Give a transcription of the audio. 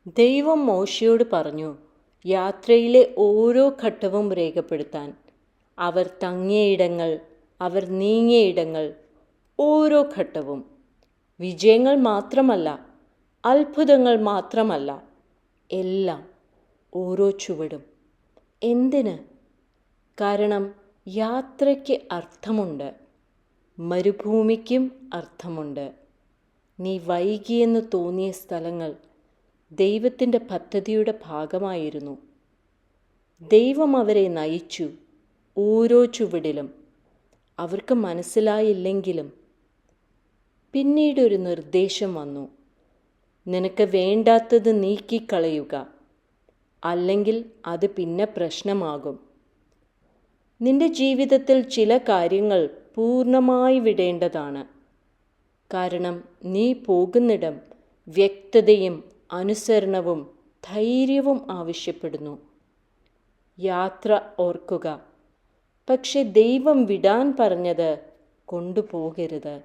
ദൈവം മോശയോട് പറഞ്ഞു, യാത്രയിലെ ഓരോ ഘട്ടവും രേഖപ്പെടുത്താൻ. അവർ തങ്ങിയ ഇടങ്ങൾ, അവർ നീങ്ങിയ ഇടങ്ങൾ, ഓരോ ഘട്ടവും. വിജയങ്ങൾ മാത്രമല്ല, അത്ഭുതങ്ങൾ മാത്രമല്ല, എല്ലാം, ഓരോ ചുവടും. എന്തിന്? കാരണം യാത്രയ്ക്ക് അർത്ഥമുണ്ട്. മരുഭൂമിക്കും അർത്ഥമുണ്ട്. നീ വൈകിയെന്ന് തോന്നിയ സ്ഥലങ്ങൾ ദൈവത്തിൻ്റെ പദ്ധതിയുടെ ഭാഗമായിരുന്നു. ദൈവം അവരെ നയിച്ചു, ഓരോ ചുവടിലും. അവർക്ക് മനസ്സിലായില്ലെങ്കിലും പിന്നീടൊരു നിർദ്ദേശം വന്നു: നിനക്ക് വേണ്ടാത്തത് നീക്കിക്കളയുക, അല്ലെങ്കിൽ അത് പിന്നെ പ്രശ്നമാകും. നിന്റെ ജീവിതത്തിൽ ചില കാര്യങ്ങൾ പൂർണ്ണമായി വിടേണ്ടതാണ്. കാരണം നീ പോകുന്നിടം വ്യക്തതയും അനുസരണവും ധൈര്യവും ആവശ്യപ്പെടുന്നു. യാത്ര ഓർക്കുക, പക്ഷെ ദൈവം വിടാൻ പറഞ്ഞത് കൊണ്ടുപോകരുത്.